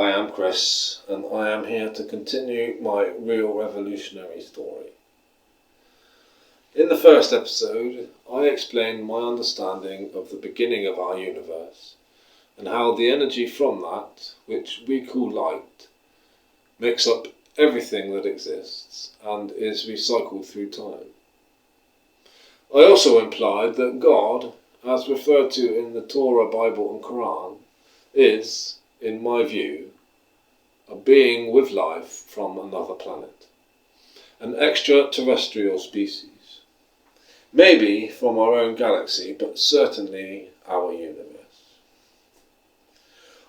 I am Chris, and I am here to continue my real revolutionary story. In the first episode, I explained my understanding of the beginning of our universe, and how the energy from that, which we call light, makes up everything that exists and is recycled through time. I also implied that God, as referred to in the Torah, Bible and Quran, is, in my view, a being with life from another planet, an extraterrestrial species. Maybe from our own galaxy, but certainly our universe.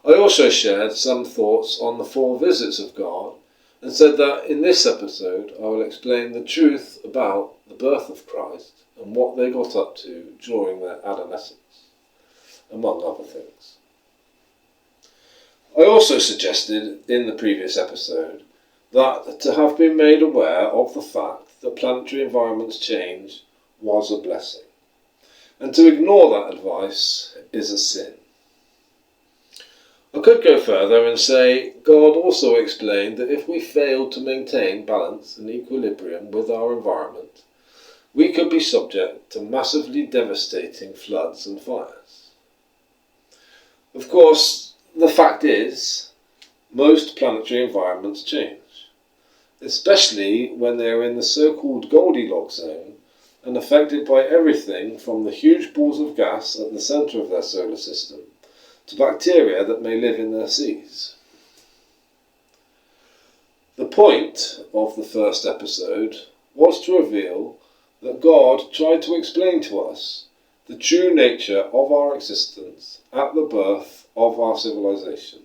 I also shared some thoughts on the 4 visits of God, and said that in this episode I will explain the truth about the birth of Christ and what they got up to during their adolescence, among other things. I also suggested in the previous episode that to have been made aware of the fact that planetary environments change was a blessing, and to ignore that advice is a sin. I could go further and say God also explained that if we failed to maintain balance and equilibrium with our environment, we could be subject to massively devastating floods and fires. Of course, the fact is, most planetary environments change, especially when they are in the so-called Goldilocks zone and affected by everything from the huge balls of gas at the centre of their solar system to bacteria that may live in their seas. The point of the first episode was to reveal that God tried to explain to us the true nature of our existence at the birth of our civilization,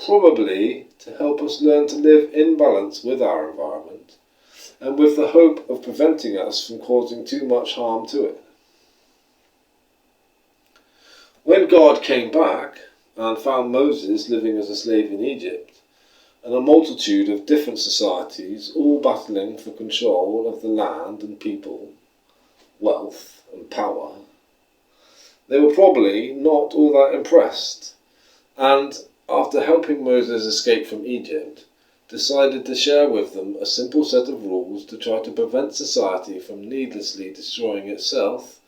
probably to help us learn to live in balance with our environment, and with the hope of preventing us from causing too much harm to it. When God came back and found Moses living as a slave in Egypt, and a multitude of different societies all battling for control of the land and people, wealth and power, they were probably not all that impressed, and after helping Moses escape from Egypt, decided to share with them a simple set of rules to try to prevent society from needlessly destroying itself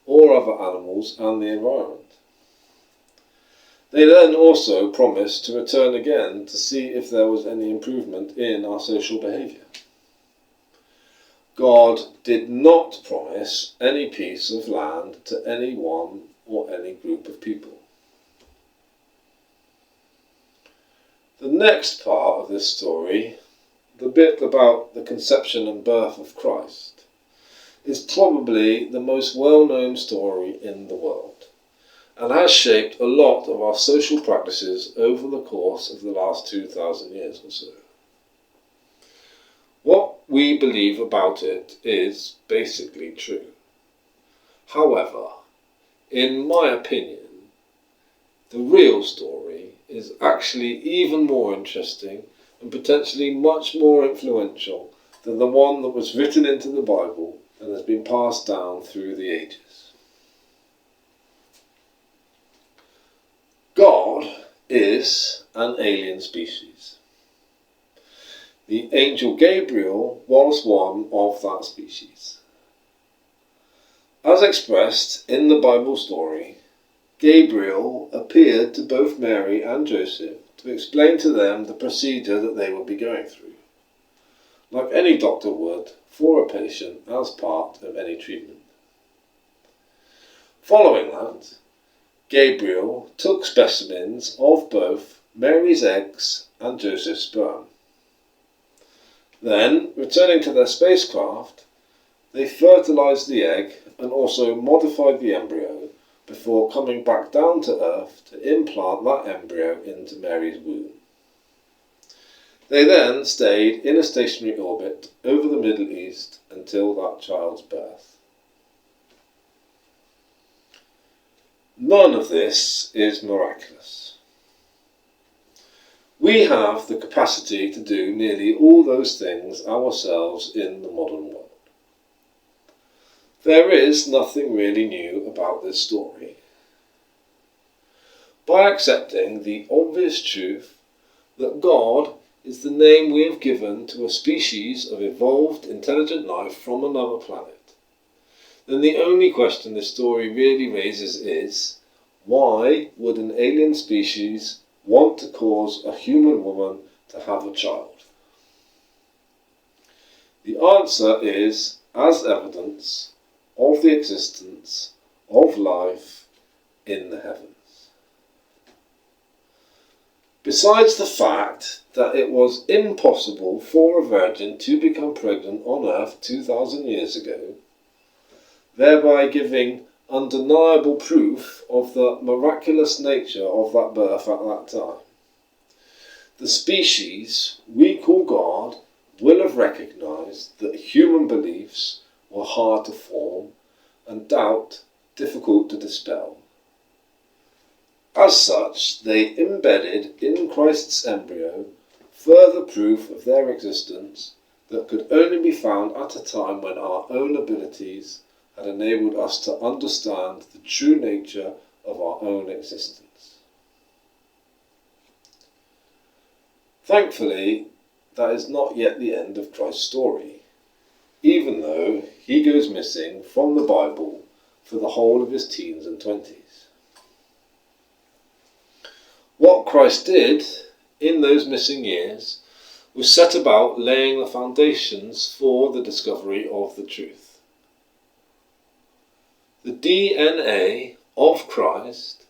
or other animals and the environment. They then also promised to return again to see if there was any improvement in our social behaviour. God did not promise any piece of land to any one or any group of people. The next part of this story, the bit about the conception and birth of Christ, is probably the most well-known story in the world, and has shaped a lot of our social practices over the course of the last 2,000 years or so. What we believe about it is basically true. However, in my opinion, the real story is actually even more interesting and potentially much more influential than the one that was written into the Bible and has been passed down through the ages. God is an alien species. The angel Gabriel was one of that species. As expressed in the Bible story, Gabriel appeared to both Mary and Joseph to explain to them the procedure that they would be going through, like any doctor would for a patient as part of any treatment. Following that, Gabriel took specimens of both Mary's eggs and Joseph's sperm. Then, returning to their spacecraft, they fertilized the egg and also modified the embryo before coming back down to Earth to implant that embryo into Mary's womb. They then stayed in a stationary orbit over the Middle East until that child's birth. None of this is miraculous. We have the capacity to do nearly all those things ourselves in the modern world. There is nothing really new about this story. by accepting the obvious truth that God is the name we have given to a species of evolved intelligent life from another planet, then the only question this story really raises is, why would an alien species want to cause a human woman to have a child? The answer is as evidence of the existence of life in the heavens. Besides the fact that it was impossible for a virgin to become pregnant on Earth 2,000 years ago, thereby giving undeniable proof of the miraculous nature of that birth at that time, the species we call God will have recognised that human beliefs were hard to form and doubt difficult to dispel. As such, they embedded in Christ's embryo further proof of their existence that could only be found at a time when our own abilities had enabled us to understand the true nature of our own existence. Thankfully, that is not yet the end of Christ's story, even though he goes missing from the Bible for the whole of his teens and 20s. What Christ did in those missing years was set about laying the foundations for the discovery of the truth. The DNA of Christ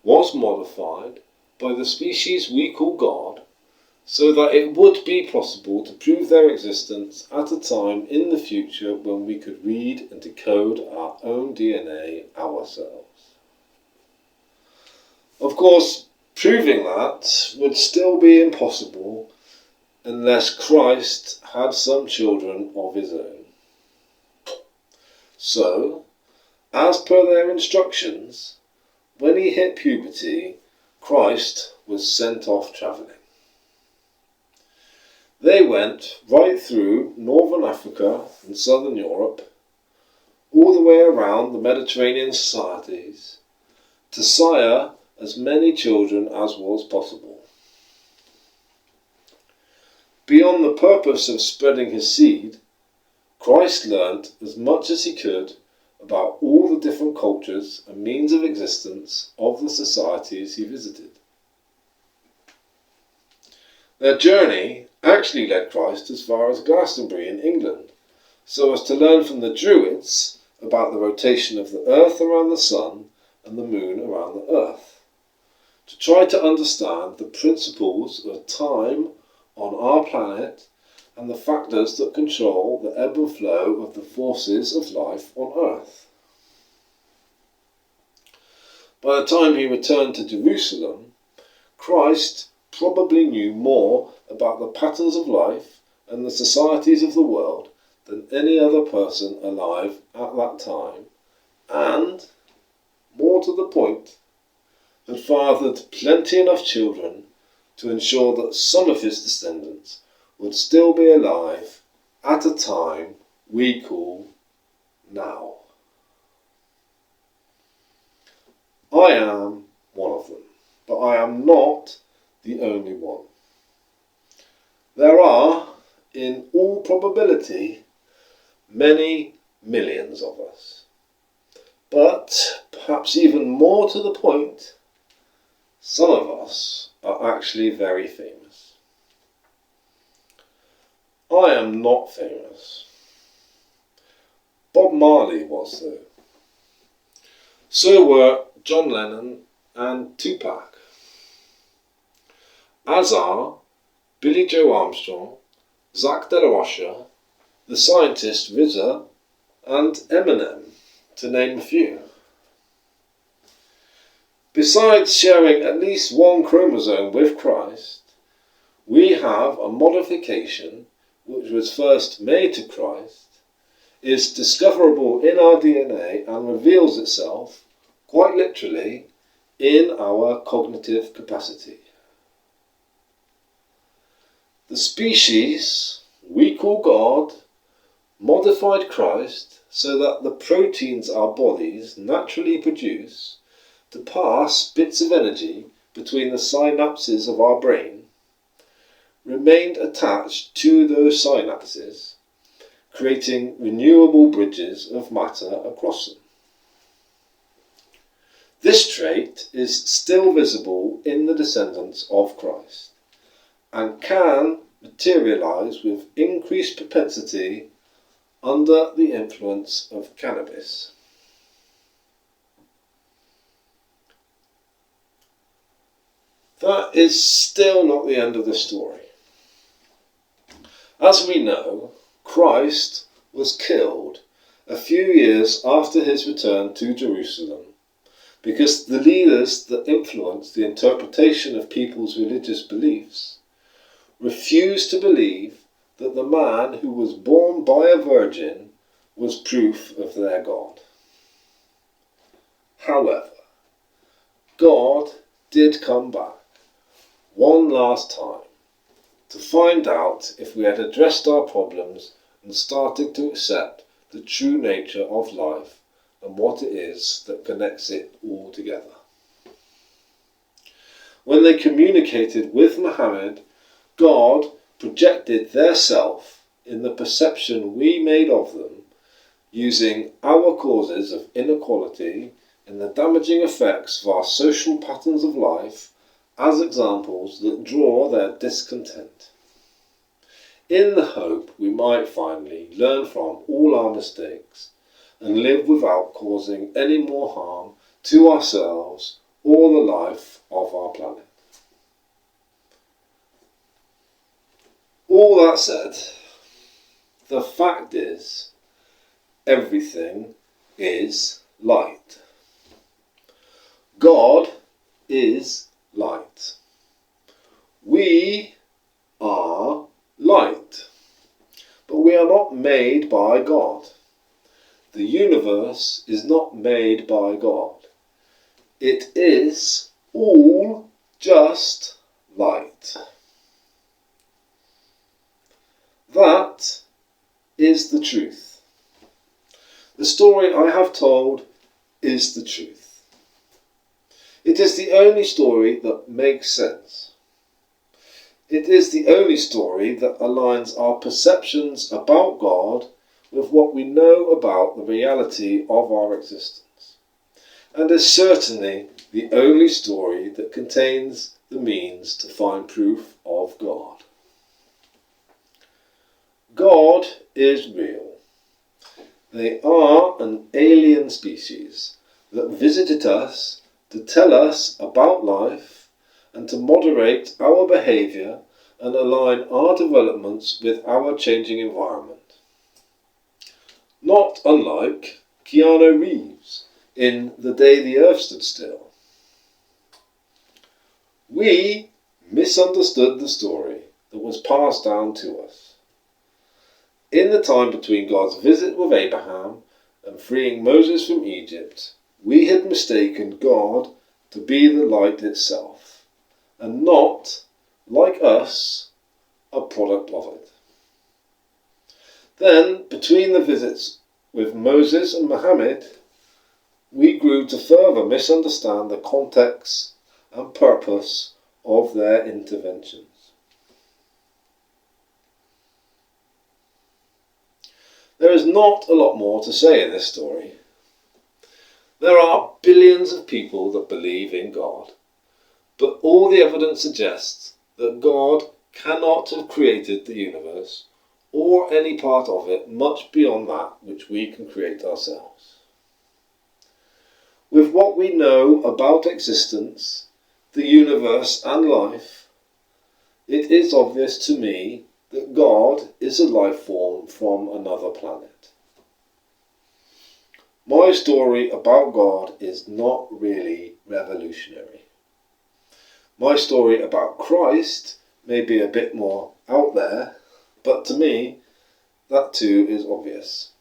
was modified by the species we call God so that it would be possible to prove their existence at a time in the future when we could read and decode our own DNA ourselves. Of course, proving that would still be impossible unless Christ had some children of his own. So, as per their instructions, when he hit puberty, Christ was sent off travelling. They went right through northern Africa and southern Europe, all the way around the Mediterranean societies, to sire as many children as was possible. Beyond the purpose of spreading his seed, Christ learnt as much as he could about all the different cultures and means of existence of the societies he visited. Their journey actually led Christ as far as Glastonbury in England, so as to learn from the Druids about the rotation of the earth around the sun and the moon around the earth, to try to understand the principles of time on our planet and the factors that control the ebb and flow of the forces of life on earth. By the time he returned to Jerusalem, Christ probably knew more about the patterns of life and the societies of the world than any other person alive at that time, and, more to the point, had fathered plenty enough children to ensure that some of his descendants would still be alive at a time we call now. I am one of them, but I am not the only one. There are, in all probability, many millions of us. But, perhaps even more to the point, some of us are actually very famous. I am not famous. Bob Marley was though. So were John Lennon and Tupac. As are Billy Joe Armstrong, Zach De La Rocha, the scientist RZA, and Eminem, to name a few. Besides sharing at least one chromosome with Christ, we have a modification which was first made to Christ, is discoverable in our DNA and reveals itself, quite literally, in our cognitive capacity. The species we call God modified Christ so that the proteins our bodies naturally produce to pass bits of energy between the synapses of our brain remained attached to those synapses, creating renewable bridges of matter across them. This trait is still visible in the descendants of Christ and can materialize with increased propensity under the influence of cannabis. That is still not the end of the story. As we know, Christ was killed a few years after his return to Jerusalem because the leaders that influenced the interpretation of people's religious beliefs refused to believe that the man who was born by a virgin was proof of their God. However, God did come back one last time to find out if we had addressed our problems and started to accept the true nature of life and what it is that connects it all together. When they communicated with Muhammad, God projected their self in the perception we made of them, using our causes of inequality and the damaging effects of our social patterns of life as examples that draw their discontent, in the hope we might finally learn from all our mistakes and live without causing any more harm to ourselves or the life of our planet. All that said, the fact is, everything is light. God is light. We are light. But we are not made by God. The universe is not made by God. It is all just light. That is the truth. The story I have told is the truth. It is the only story that makes sense. It is the only story that aligns our perceptions about God with what we know about the reality of our existence, and is certainly the only story that contains the means to find proof of God. God is real. They are an alien species that visited us to tell us about life and to moderate our behaviour and align our developments with our changing environment. Not unlike Keanu Reeves in The Day the Earth Stood Still. We misunderstood the story that was passed down to us. In the time between God's visit with Abraham and freeing Moses from Egypt, we had mistaken God to be the light itself, and not, like us, a product of it. Then, between the visits with Moses and Muhammad, we grew to further misunderstand the context and purpose of their interventions. There is not a lot more to say in this story. There are billions of people that believe in God, but all the evidence suggests that God cannot have created the universe or any part of it much beyond that which we can create ourselves. With what we know about existence, the universe and life, it is obvious to me that God is a life form from another planet. My story about God is not really revolutionary. My story about Christ may be a bit more out there, but to me, that too is obvious.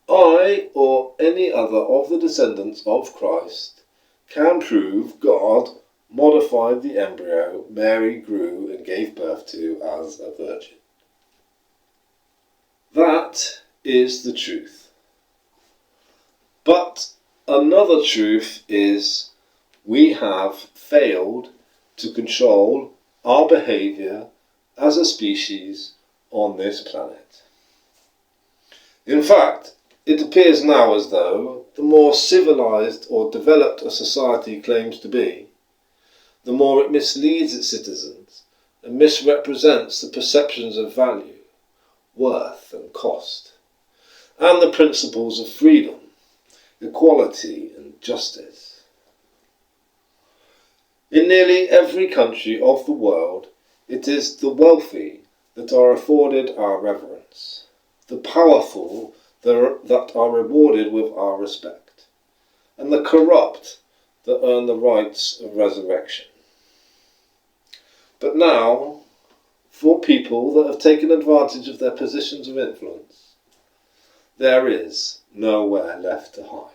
I, or any other of the descendants of Christ, can prove God modified the embryo Mary grew and gave birth to as a virgin. That is the truth. But Another truth is we have failed to control our behaviour as a species on this planet. In fact, it appears now as though the more civilised or developed a society claims to be, the more it misleads its citizens and misrepresents the perceptions of value, worth and cost, and the principles of freedom, equality and justice. In nearly every country of the world, it is the wealthy that are afforded our reverence, the powerful that are rewarded with our respect, and the corrupt that earn the rights of resurrection. But now, for people that have taken advantage of their positions of influence, there is nowhere left to hide.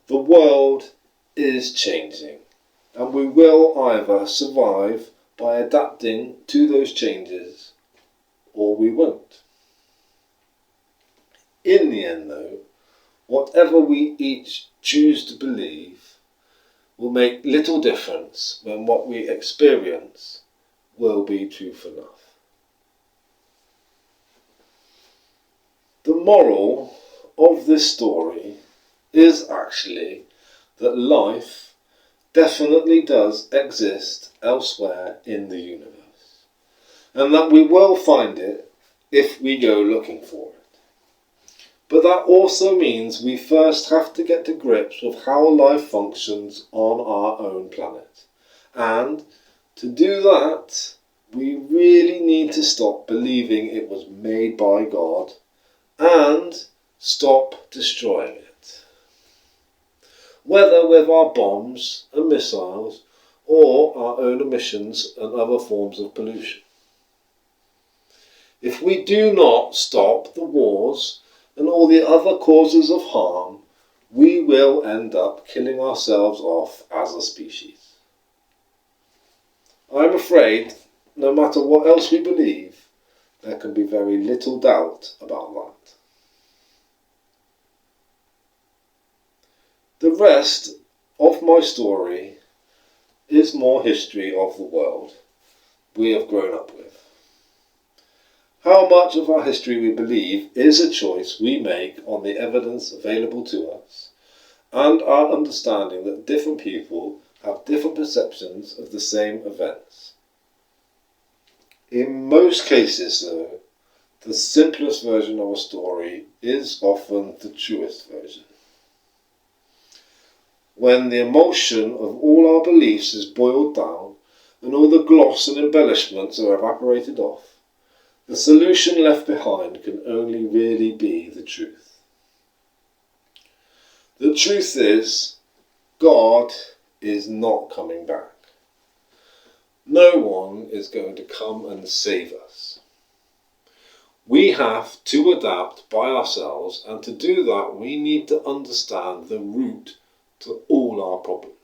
The world is changing, and we will either survive by adapting to those changes, or we won't. In the end, though, whatever we each choose to believe will make little difference when what we experience will be truth enough. The moral of this story is actually that life definitely does exist elsewhere in the universe, and that we will find it if we go looking for it. But that also means we first have to get to grips with how life functions on our own planet. And to do that, we really need to stop believing it was made by God and stop destroying it. Whether with our bombs and missiles or our own emissions and other forms of pollution. If we do not stop the wars and all the other causes of harm, we will end up killing ourselves off as a species. I'm afraid, no matter what else we believe, there can be very little doubt about that. The rest of my story is more history of the world we have grown up with. How much of our history we believe is a choice we make on the evidence available to us, and our understanding that different people have different perceptions of the same events. In most cases, though, the simplest version of a story is often the truest version. When the emulsion of all our beliefs is boiled down and all the gloss and embellishments are evaporated off, the solution left behind can only really be the truth. The truth is, God is not coming back. No one is going to come and save us. We have to adapt by ourselves, and to do that we need to understand the root to all our problems.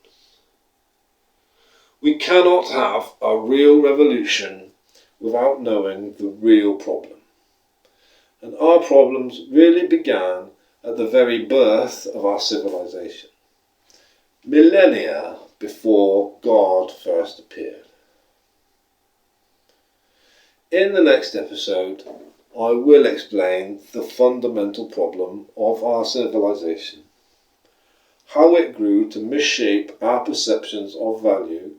We cannot have a real revolution without knowing the real problem. And our problems really began at the very birth of our civilization, millennia before God first appeared. In the next episode, I will explain the fundamental problem of our civilization, how it grew to misshape our perceptions of value,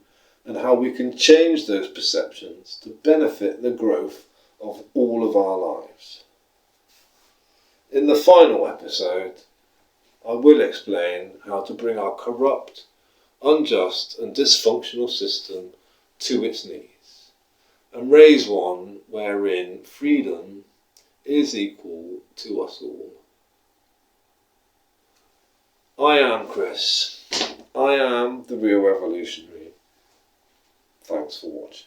and how we can change those perceptions to benefit the growth of all of our lives. In the final episode, I will explain how to bring our corrupt, unjust and dysfunctional system to its knees, and raise one wherein freedom is equal to us all. I am Chris. I am the Real Revolutionary. Thanks for watching.